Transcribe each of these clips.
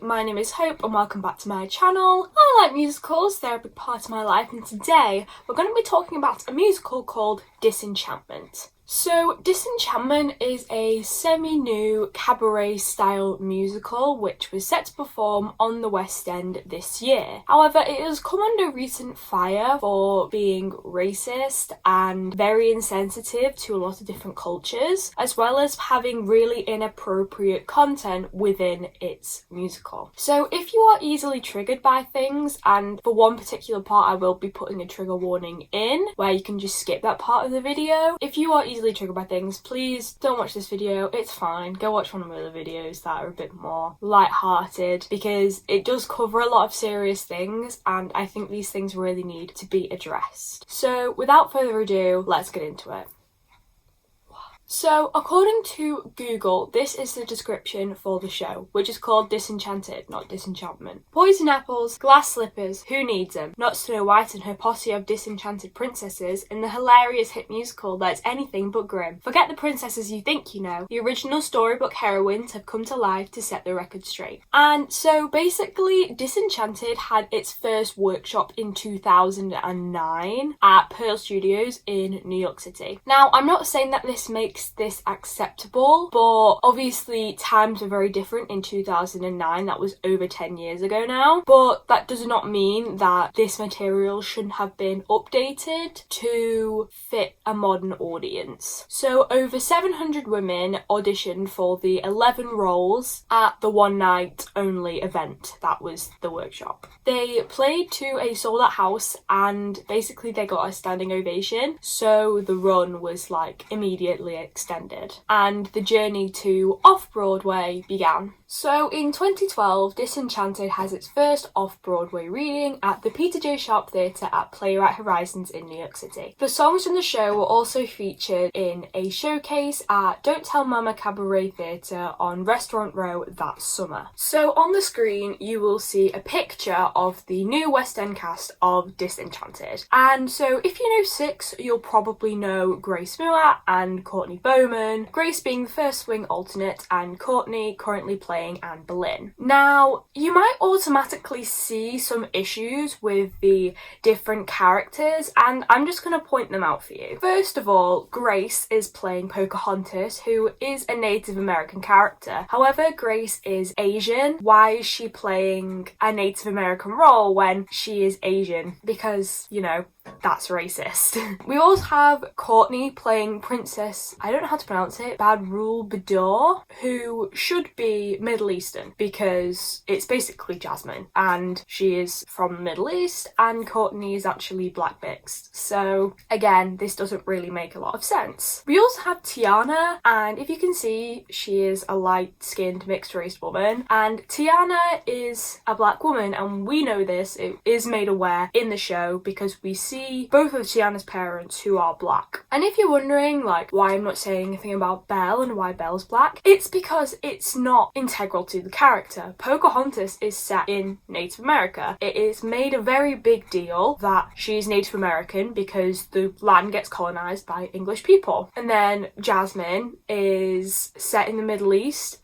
my name is Hope and welcome back to my channel. I like musicals, they're a big part of my life, and today we're going to be talking about a musical called Disenchantment. So Disenchantment is a semi-new cabaret-style musical which was set to perform on the West End this year. However, it has come under recent fire for being racist and very insensitive to a lot of different cultures, as well as having really inappropriate content within its musical. So if you are easily triggered by things, and for one particular part I will be putting a trigger warning in, where you can just skip that part of the video. If you are easily triggered by things, please don't watch this video, it's fine. Go watch one of my other videos that are a bit more light-hearted, because it does cover a lot of serious things and I think these things really need to be addressed. So without further ado, let's get into it. So, according to Google, this is the description for the show, which is called Disenchanted, not Disenchantment. Poison apples, glass slippers, who needs them? Not Snow White and her posse of disenchanted princesses in the hilarious hit musical that's anything but grim. Forget the princesses you think you know. The original storybook heroines have come to life to set the record straight. And so, basically, Disenchanted had its first workshop in 2009 at Pearl Studios in New York City. Now, I'm not saying that this makes this acceptable, but obviously times were very different in 2009. That was over 10 years ago now, but that does not mean that this material shouldn't have been updated to fit a modern audience. So over 700 women auditioned for the 11 roles at the one night only event that was the workshop. They played to a sold out house and basically they got a standing ovation, so the run was like immediately extended and the journey to off-Broadway began. So in 2012, Disenchanted has its first off-Broadway reading at the Peter J. Sharp Theatre at Playwright Horizons in New York City. The songs from the show were also featured in a showcase at Don't Tell Mama Cabaret Theatre on Restaurant Row that summer. So on the screen you will see a picture of the new West End cast of Disenchanted. And so if you know Six, you'll probably know Grace Muir and Courtney Bowman, Grace being the first swing alternate and Courtney currently playing Anne Boleyn. Now, you might automatically see some issues with the different characters and I'm just going to point them out for you. First of all, Grace is playing Pocahontas, who is a Native American character. However, Grace is Asian. Why is she playing a Native American role when she is Asian? Because, you know, that's racist. We also have Courtney playing Princess, I don't know how to pronounce it, Badroul Badour, who should be Middle Eastern because it's basically Jasmine and she is from the Middle East and Courtney is actually black mixed. So again, this doesn't really make a lot of sense. We also have Tiana, and if you can see, she is a light-skinned mixed race woman, and Tiana is a black woman, and we know this, it is made aware in the show because we see both of Tiana's parents who are black. And if you're wondering like why I'm not saying anything about Belle and why Belle's black, it's because it's not integral to the character. Pocahontas is set in Native America. It is made a very big deal that she's Native American because the land gets colonized by English people. And then Jasmine is set in the Middle East.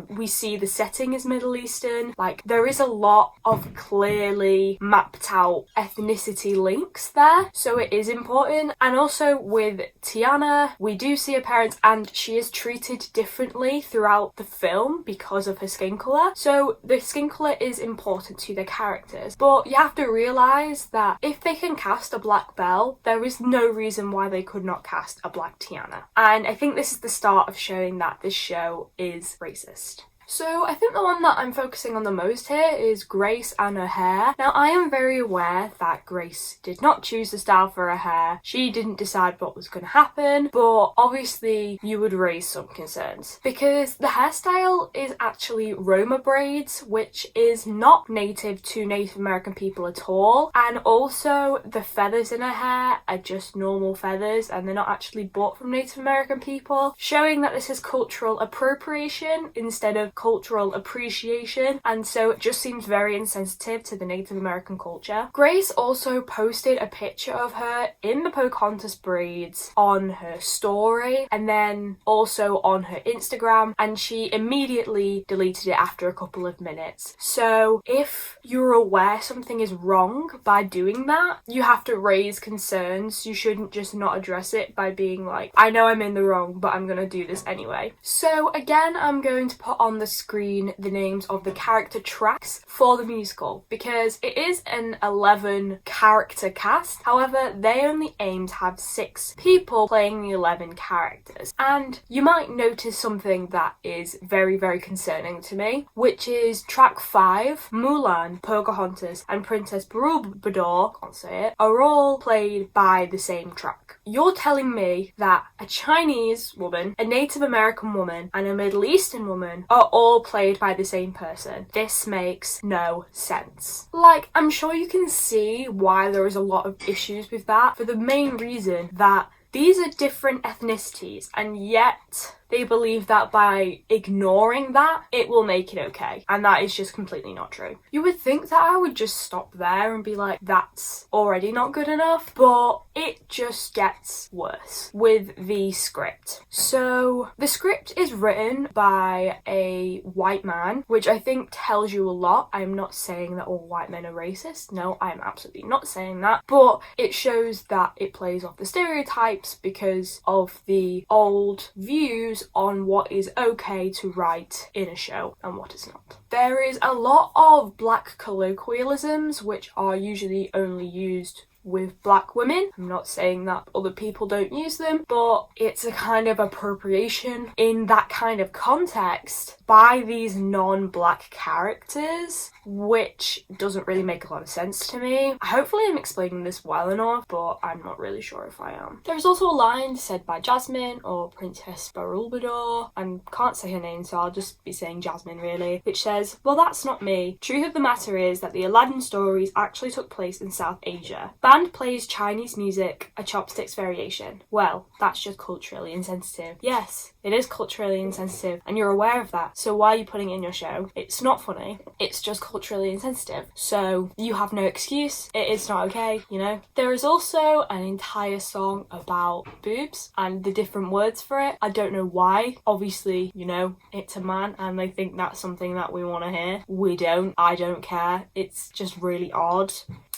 We see the setting is Middle Eastern. Like, there is a lot of clearly mapped out ethnicity links there, so it is important. And also with Tiana, we do see her parents and she is treated differently throughout the film because of her skin colour. So the skin colour is important to their characters, but you have to realise that if they can cast a black Belle, there is no reason why they could not cast a black Tiana. And I think this is the start of showing that this show is racist. So I think the one that I'm focusing on the most here is Grace and her hair. Now, I am very aware that Grace did not choose the style for her hair. She didn't decide what was going to happen, but obviously you would raise some concerns because the hairstyle is actually Roma braids, which is not native to Native American people at all. And also the feathers in her hair are just normal feathers and they're not actually bought from Native American people, showing that this is cultural appropriation instead of cultural appreciation, and so it just seems very insensitive to the Native American culture. Grace also posted a picture of her in the Pocahontas braids on her story and then also on her Instagram, and she immediately deleted it after a couple of minutes. So if you're aware something is wrong by doing that, you have to raise concerns. You shouldn't just not address it by being like, I know I'm in the wrong, but I'm gonna do this anyway. So again, I'm going to put on the screen the names of the character tracks for the musical, because it is an 11 character cast. However, they only aim to have 6 people playing the 11 characters. And you might notice something that is very, very concerning to me, which is track 5, Mulan, Pocahontas, and Princess Barubador, can't say it, are all played by the same track. You're telling me that a Chinese woman, a Native American woman, and a Middle Eastern woman are all played by the same person. This makes no sense. Like, I'm sure you can see why there is a lot of issues with that, for the main reason that these are different ethnicities, and yet they believe that by ignoring that, it will make it okay. And that is just completely not true. You would think that I would just stop there and be like, that's already not good enough, but it just gets worse with the script. So the script is written by a white man, which I think tells you a lot. I'm not saying that all white men are racist. No, I'm absolutely not saying that. But it shows that it plays off the stereotypes because of the old views on what is okay to write in a show and what is not. There is a lot of black colloquialisms which are usually only used with black women. I'm not saying that other people don't use them, but it's a kind of appropriation in that kind of context by these non-black characters, which doesn't really make a lot of sense to me. Hopefully I'm explaining this well enough, but I'm not really sure if I am. There's also a line said by Jasmine, or Princess Barubador, I can't say her name, so I'll just be saying Jasmine really, which says, well, that's not me. Truth of the matter is that the Aladdin stories actually took place in South Asia. Band plays Chinese music, a chopsticks variation. Well, that's just culturally insensitive. Yes, it is culturally insensitive, and you're aware of that. So why are you putting it in your show? It's not funny. It's just culturally insensitive. So you have no excuse. It is not okay, you know? There is also an entire song about boobs and the different words for it. I don't know why. Obviously, you know, it's a man and they think that's something that we want to hear. We don't. I don't care. It's just really odd.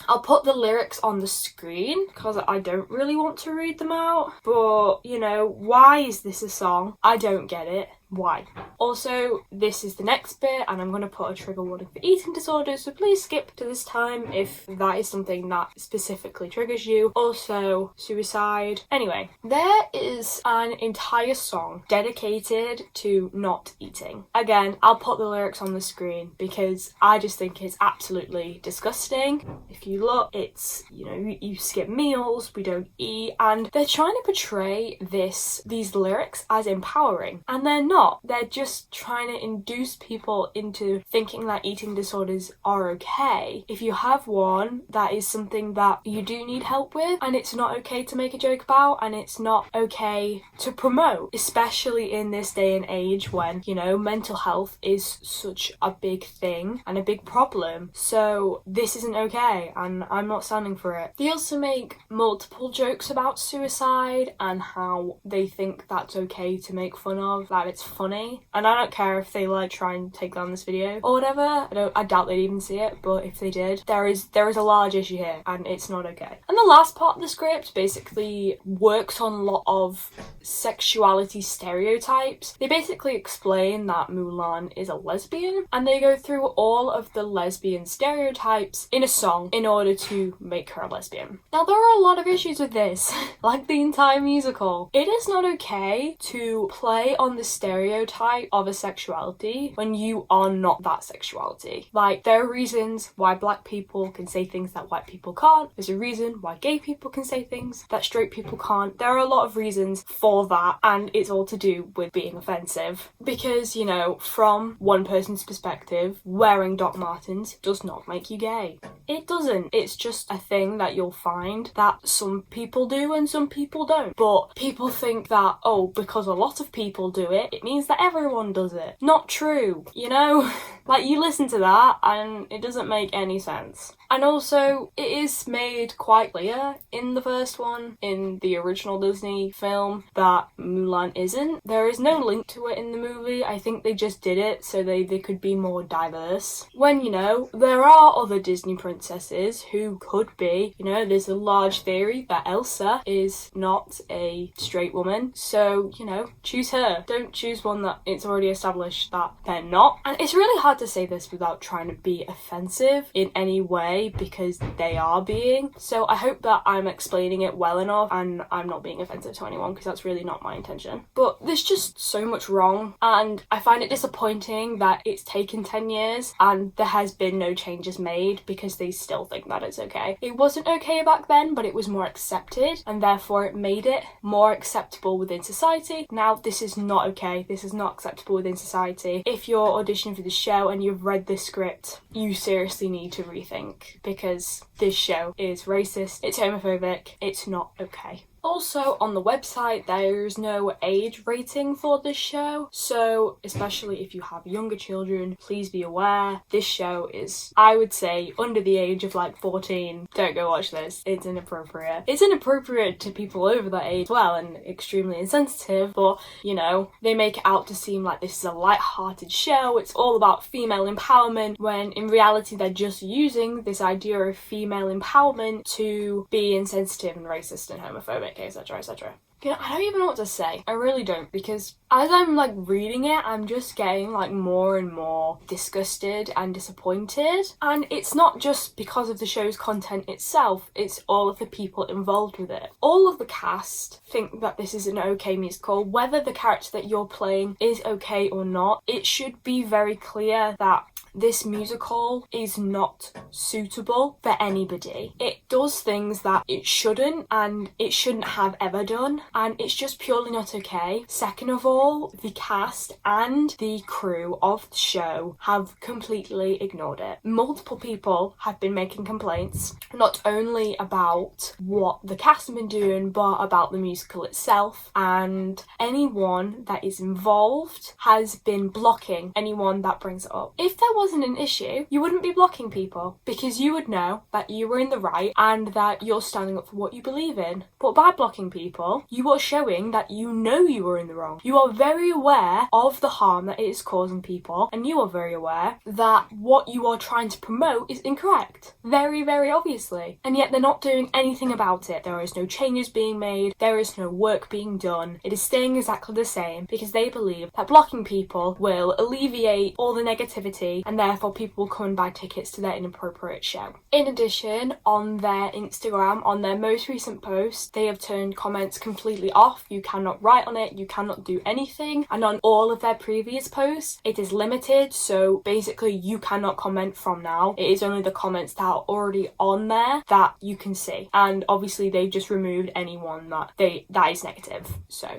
I'll put the lyrics on the screen because I don't really want to read them out. But, you know, why is this a song? I don't get it. Why? Also, this is the next bit and I'm going to put a trigger warning for eating disorders, so please skip to this time if that is something that specifically triggers you. Also, suicide. Anyway, there is an entire song dedicated to not eating. Again, I'll put the lyrics on the screen because I just think it's absolutely disgusting. If you look, it's, you know, you skip meals, we don't eat, and they're trying to portray these lyrics as empowering, and they're not. They're just trying to induce people into thinking that eating disorders are okay. If you have one, that is something that you do need help with, and it's not okay to make a joke about, and it's not okay to promote, especially in this day and age when, you know, mental health is such a big thing and a big problem. So this isn't okay, and I'm not standing for it. They also make multiple jokes about suicide and how they think that's okay to make fun of, that it's funny, and I don't care if they like try and take down this video or whatever. I doubt they'd even see it, but if they did, there is a large issue here and it's not okay. And the last part of the script basically works on a lot of sexuality stereotypes. They basically explain that Mulan is a lesbian and they go through all of the lesbian stereotypes in a song in order to make her a lesbian. Now there are a lot of issues with this, like the entire musical. It is not okay to play on the stereotype of a sexuality when you are not that sexuality. Like, there are reasons why black people can say things that white people can't. There's a reason why gay people can say things that straight people can't. There are a lot of reasons for that, and it's all to do with being offensive. Because, you know, from one person's perspective, wearing Doc Martens does not make you gay. It doesn't. It's just a thing that you'll find that some people do and some people don't. But people think that, oh, because a lot of people do it, it means that everyone everyone does it. Not true, you know? Like, you listen to that and it doesn't make any sense. And also, it is made quite clear in the first one, in the original Disney film, that Mulan isn't. There is no link to it in the movie. I think they just did it so they could be more diverse. When, you know, there are other Disney princesses who could be, you know, there's a large theory that Elsa is not a straight woman. So, you know, choose her. Don't choose one that it's already established that they're not. And it's really hard to say this without trying to be offensive in any way, because they are being. So I hope that I'm explaining it well enough and I'm not being offensive to anyone, because that's really not my intention. But there's just so much wrong, and I find it disappointing that it's taken 10 years and there has been no changes made because they still think that it's okay. It wasn't okay back then, but it was more accepted, and therefore it made it more acceptable within society. Now this is not okay. This is not acceptable within society. If you're auditioning for the show and you've read this script, you seriously need to rethink, because this show is racist, it's homophobic, it's not okay. Also, on the website, there's no age rating for this show, so especially if you have younger children, please be aware. This show is, I would say, under the age of like 14. Don't go watch this. It's inappropriate. It's inappropriate to people over that age as well, and extremely insensitive, but, you know, they make it out to seem like this is a light-hearted show. It's all about female empowerment, when in reality they're just using this idea of female empowerment to be insensitive and racist and homophobic, etc, etc. You know, I don't even know what to say. I really don't, because as I'm like reading it, I'm just getting like more and more disgusted and disappointed. And it's not just because of the show's content itself, it's all of the people involved with it. All of the cast think that this is an okay musical. Whether the character that you're playing is okay or not, it should be very clear that this musical is not suitable for anybody. It does things that it shouldn't, and it shouldn't have ever done, and it's just purely not okay. Second of all, the cast and the crew of the show have completely ignored it. Multiple people have been making complaints, not only about what the cast have been doing, but about the musical itself, and anyone that is involved has been blocking anyone that brings it up. If there wasn't an issue, you wouldn't be blocking people, because you would know that you were in the right and that you're standing up for what you believe in. But by blocking people, you are showing that you know you were in the wrong. You are very aware of the harm that it is causing people, and you are very aware that what you are trying to promote is incorrect. Very, very obviously. And yet they're not doing anything about it. There is no changes being made. There is no work being done. It is staying exactly the same, because they believe that blocking people will alleviate all the negativity, and therefore people will come and buy tickets to their inappropriate show. In addition, on their Instagram, on their most recent post, they have turned comments completely off. You cannot write on it, you cannot do anything. And on all of their previous posts, it is limited, so basically you cannot comment from now. It is only the comments that are already on there that you can see. And obviously they've just removed anyone that is negative. So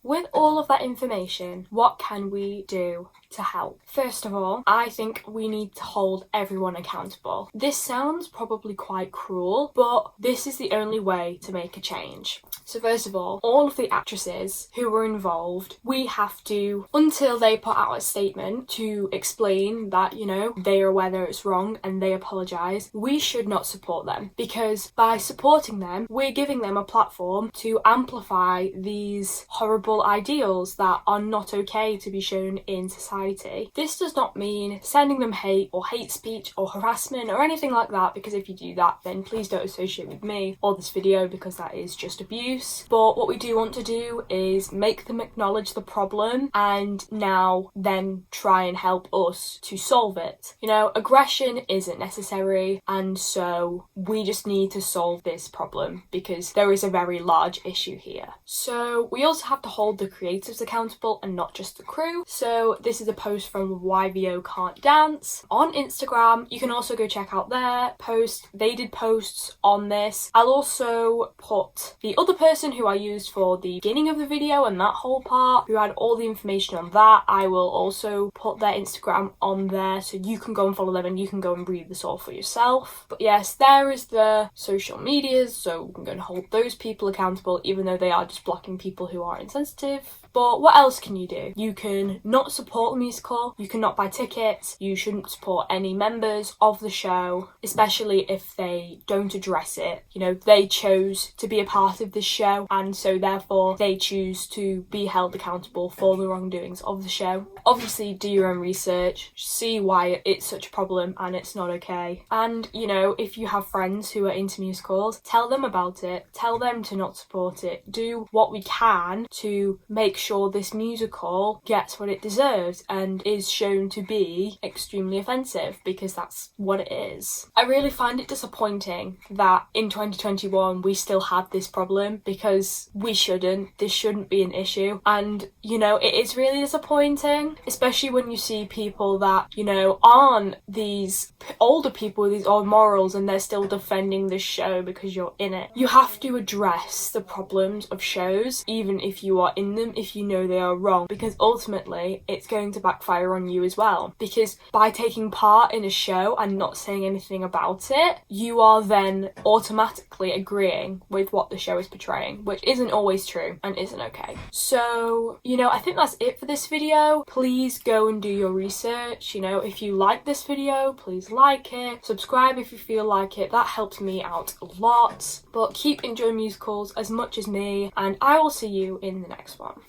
with all of that information, what can we do to help? First of all, I think we need to hold everyone accountable. This sounds probably quite cruel, but this is the only way to make a change. So first of all of the actresses who were involved, we have to, until they put out a statement to explain that, you know, they are aware that it's wrong and they apologise, we should not support them, because by supporting them, we're giving them a platform to amplify these horrible ideals that are not okay to be shown in society. This does not mean sending them hate or hate speech or harassment or anything like that, because if you do that, then please don't associate with me or this video, because that is just abuse. But what we do want to do is make them acknowledge the problem and now then try and help us to solve it. You know, aggression isn't necessary, and so we just need to solve this problem because there is a very large issue here. So we also have to hold the creatives accountable and not just the crew. So this is a post from YVO Can't Dance on Instagram. You can also go check out their post. They did posts on this. I'll also put the other person who I used for the beginning of the video and that whole part, who had all the information on that. I will also put their Instagram on there so you can go and follow them and you can go and read this all for yourself. But yes, there is the social medias, so we can go and hold those people accountable, even though they are just blocking people who are insensitive. But what else can you do? You can not support the musical, you can not buy tickets, you shouldn't support any members of the show, especially if they don't address it. You know, they chose to be a part of this show, and so therefore they choose to be held accountable for the wrongdoings of the show. Obviously, do your own research, see why it's such a problem and it's not okay. And, you know, if you have friends who are into musicals, tell them about it, tell them to not support it. Do what we can to make sure this musical gets what it deserves and is shown to be extremely offensive, because that's what it is. I really find it disappointing that in 2021 we still have this problem, because we shouldn't. This shouldn't be an issue. And, you know, it is really disappointing, especially when you see people that, you know, aren't these older people with these old morals and they're still defending the show because you're in it. You have to address the problems of shows, even if you are in them, if you know they are wrong, because ultimately it's going to backfire on you as well. Because by taking part in a show and not saying anything about it, you are then automatically agreeing with what the show is portraying, which isn't always true and isn't okay. So, you know, I think that's it for this video. Please go and do your research. You know, if you like this video, please like it, subscribe if you feel like it. That helps me out a lot. But keep enjoying musicals as much as me, and I will see you in the next one.